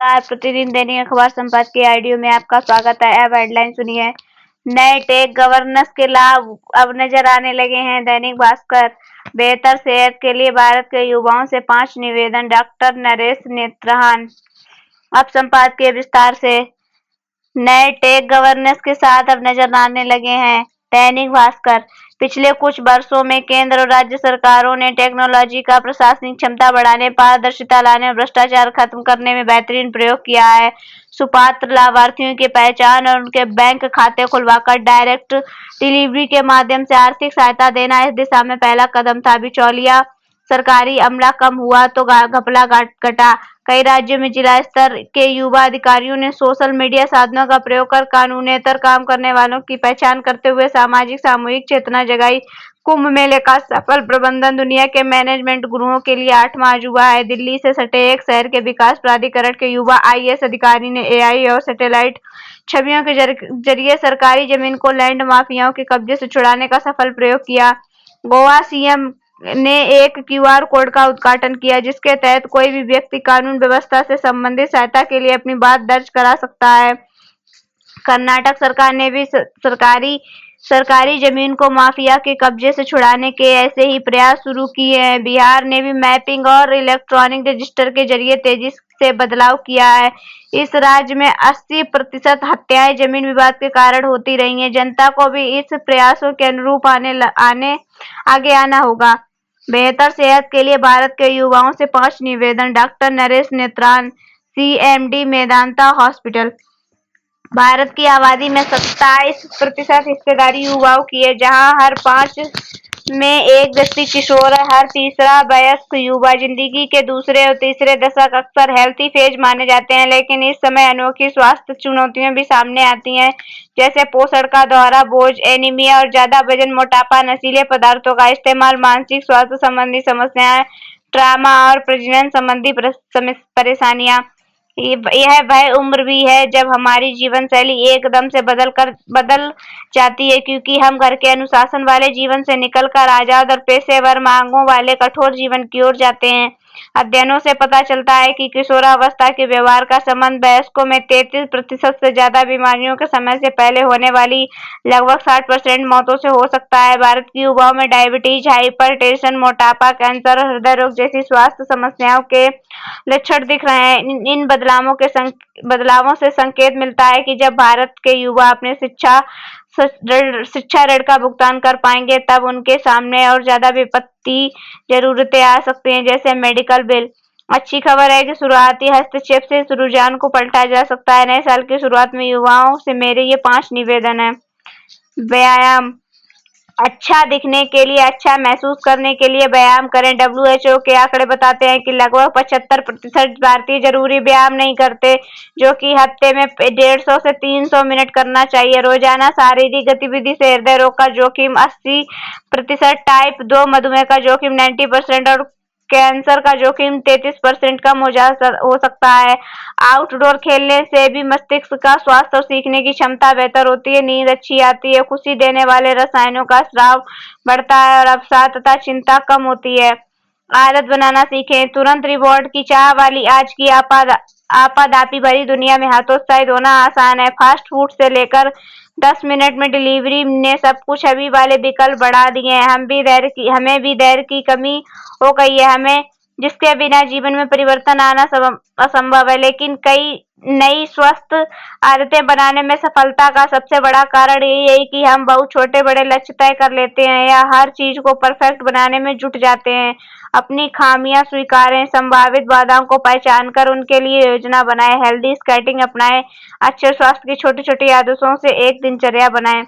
प्रतिदिन दैनिक अखबार संपादकीय ऑडियो में आपका स्वागत है। अब हेडलाइन सुनिए। नए टेक गवर्नेंस के लाभ अब नजर आने लगे हैं। दैनिक भास्कर। बेहतर सेहत के लिए भारत के युवाओं से 5 निवेदन, डॉक्टर नरेश नेत्रान। अब संपादकीय विस्तार से। नए टेक गवर्नेंस के साथ अब नजर आने लगे हैं। दैनिक भास्कर। पिछले कुछ वर्षों में केंद्र और राज्य सरकारों ने टेक्नोलॉजी का प्रशासनिक क्षमता बढ़ाने, पारदर्शिता लाने और भ्रष्टाचार खत्म करने में बेहतरीन प्रयोग किया है। सुपात्र लाभार्थियों की पहचान और उनके बैंक खाते खुलवाकर डायरेक्ट डिलीवरी के माध्यम से आर्थिक सहायता देना इस दिशा में पहला कदम था। बिचौलिया सरकारी अमला कम हुआ तो घपला घटा। कई राज्यों में जिला स्तर के युवा अधिकारियों ने सोशल मीडिया साधनों का प्रयोग कर कानूनेतर काम करने वालों की पहचान करते हुए सामाजिक सामूहिक चेतना जगाई। कुंभ मेले का सफल प्रबंधन दुनिया के मैनेजमेंट गुरुओं के लिए 8वां अजूबा है। दिल्ली से सटे एक शहर के विकास प्राधिकरण के युवा आईएएस अधिकारी ने एआई और सैटेलाइट छवियों के जरिए सरकारी जमीन को लैंड माफियाओं के कब्जे से छुड़ाने का सफल प्रयोग किया। गोवा सीएम ने एक क्यूआर कोड का उद्घाटन किया जिसके तहत कोई भी व्यक्ति कानून व्यवस्था से संबंधित सहायता के लिए अपनी बात दर्ज करा सकता है। कर्नाटक सरकार ने भी सरकारी जमीन को माफिया के कब्जे से छुड़ाने के ऐसे ही प्रयास शुरू किए हैं। बिहार ने भी मैपिंग और इलेक्ट्रॉनिक रजिस्टर के जरिए तेजी से बदलाव किया है। इस राज्य में 80% हत्याएं जमीन विवाद के कारण होती रही हैं। जनता को भी इस प्रयासों के अनुरूप आगे आना होगा। बेहतर सेहत के लिए भारत के युवाओं से 5 निवेदन, doctor Naresh Netran, CMD Medanta hospital. Bharat की आबादी में 27% हिस्सेदारी युवाओं की है, जहां हर 5 में एक व्यक्ति किशोर है। हर तीसरा वयस्क युवा जिंदगी के दूसरे और तीसरे दशक अक्सर हेल्थी फेज माने जाते हैं, लेकिन इस समय अनोखी स्वास्थ्य चुनौतियां भी सामने आती हैं, जैसे पोषण का दोहरा बोझ, एनीमिया और ज्यादा वजन, मोटापा, नशीले पदार्थों का इस्तेमाल, मानसिक स्वास्थ्य संबंधी समस्याएं, ट्रॉमा और प्रजनन संबंधी परेशानियां। यह वह उम्र भी है जब हमारी जीवन शैली एकदम से बदल जाती है, क्योंकि हम घर के अनुशासन वाले जीवन से निकलकर आजाद और पेशेवर मांगों वाले कठोर जीवन की ओर जाते हैं। अध्ययनों से पता चलता है कि किशोरावस्था के व्यवहार का संबंध वयस्कों में 33% से ज्यादा बीमारियों के समय से पहले होने वाली लगभग 60% मौतों से हो सकता है। भारत के युवाओं में डायबिटीज, हाइपरटेंशन, मोटापा, कैंसर और हृदय रोग जैसी स्वास्थ्य समस्याओं के लक्षण दिख रहे हैं। इन बदलावों से संकेत मिलता है कि जब भारत के युवा अपने शिक्षा ऋण का भुगतान कर पाएंगे, तब उनके सामने और ज्यादा विपत्ति जरूरतें आ सकती हैं, जैसे मेडिकल बिल। अच्छी खबर है कि शुरुआती हस्तक्षेप से इस रुझान को पलटा जा सकता है। नए साल की शुरुआत में युवाओं से मेरे ये 5 निवेदन है। व्यायाम। अच्छा दिखने के लिए, अच्छा महसूस करने के लिए व्यायाम करें। डब्ल्यूएचओ के आंकड़े बताते हैं कि लगभग 75% भारतीय जरूरी व्यायाम नहीं करते, जो कि हफ्ते में 150 से 300 मिनट करना चाहिए। रोजाना शारीरिक गतिविधि से हृदय रोग का जोखिम 80%, टाइप 2 मधुमेह का जोखिम 90% और कैंसर का जोखिम 33% कम हो सकता है। आउटडोर खेलने से भी मस्तिष्क का स्वास्थ्य और सीखने की क्षमता बेहतर होती है, नींद अच्छी आती है, खुशी देने वाले रसायनों का स्राव बढ़ता है और अवसाद तथा चिंता कम होती है। आदत बनाना सीखें। तुरंत रिवॉर्ड की चाह वाली आज की आपाधापी भरी दुनिया में हतोत्साहित होना आसान है। फास्ट फूड से लेकर 10 मिनट में डिलीवरी ने सब कुछ अभी वाले विकल्प बढ़ा दिए हैं। हमें भी धैर्य की कमी हो गई है, हमें जिसके बिना जीवन में परिवर्तन आना असंभव है। लेकिन कई नई स्वस्थ आदतें बनाने में सफलता का सबसे बड़ा कारण यही है कि हम बहुत छोटे बड़े लक्ष्य तय कर लेते हैं या हर चीज को परफेक्ट बनाने में जुट जाते हैं। अपनी खामियां स्वीकारें, संभावित बाधाओं को पहचान कर उनके लिए योजना बनाएं, हेल्दी स्केटिंग अपनाएं, अच्छे स्वास्थ्य की छोटी छोटी आदतों से एक दिनचर्या बनाएं।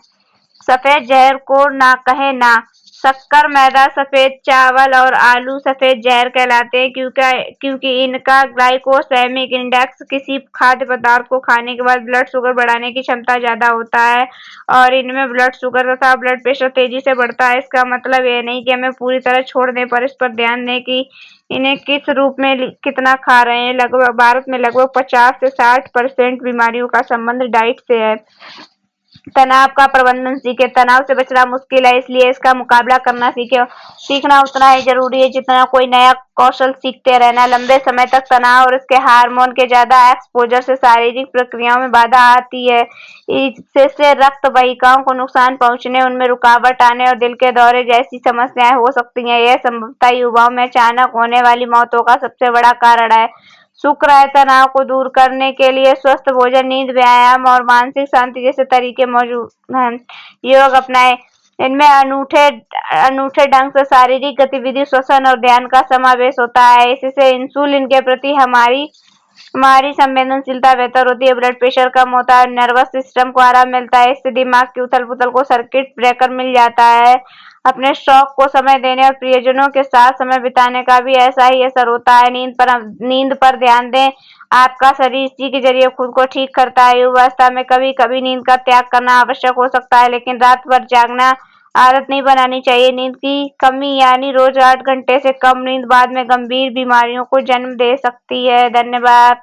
सफेद जहर को ना कहें ना। शक्कर, मैदा, सफेद चावल और आलू सफेद जहर कहलाते हैं, क्योंकि इनका ग्लाइकोसेमिक इंडेक्स किसी खाद्य पदार्थ को खाने के बाद ब्लड शुगर बढ़ाने की क्षमता ज्यादा होता है और इनमें ब्लड शुगर तथा ब्लड प्रेशर तेजी से बढ़ता है। इसका मतलब यह नहीं कि हमें पूरी तरह छोड़ दें, पर इस पर ध्यान दें कि इन्हें किस रूप में कितना खा रहे हैं। भारत में लगभग 50 से 60% बीमारियों का संबंध डाइट से है। तनाव का प्रबंधन सीखे। तनाव से बचना मुश्किल है, इसलिए इसका मुकाबला करना सीखे। सीखना उतना ही जरूरी है जितना कोई नया कौशल सीखते रहना। लंबे समय तक तनाव और इसके हार्मोन के ज्यादा एक्सपोजर से शारीरिक प्रक्रियाओं में बाधा आती है। इससे रक्त वाहिकाओं को नुकसान पहुंचने, उनमें रुकावट आने और दिल के दौरे जैसी समस्याएं हो सकती हैं। यह संभवतः युवाओं में अचानक होने वाली मौतों का सबसे बड़ा कारण है। शुक्र है, तनाव को दूर करने के लिए स्वस्थ भोजन, नींद, व्यायाम और मानसिक शांति जैसे तरीके मौजूद हैं। योग अपनाएं। इनमें अनूठे अनूठे ढंग से शारीरिक गतिविधि, श्वसन और ध्यान का समावेश होता है। इससे इंसुलिन के प्रति हमारी हमारी संवेदनशीलता बेहतर होती है, ब्लड प्रेशर कम होता है, नर्वस सिस्टम को आराम मिलता है। इससे दिमाग की उथल पुथल को सर्किट ब्रेकर मिल जाता है। अपने शौक को समय देने और प्रियजनों के साथ समय बिताने का भी ऐसा ही असर होता है। नींद पर ध्यान दें। आपका शरीर इसी के जरिए खुद को ठीक करता है। युवावस्था में कभी कभी नींद का त्याग करना आवश्यक हो सकता है, लेकिन रात भर जागना आदत नहीं बनानी चाहिए। नींद की कमी यानी रोज 8 घंटे से कम नींद बाद में गंभीर बीमारियों को जन्म दे सकती है। धन्यवाद।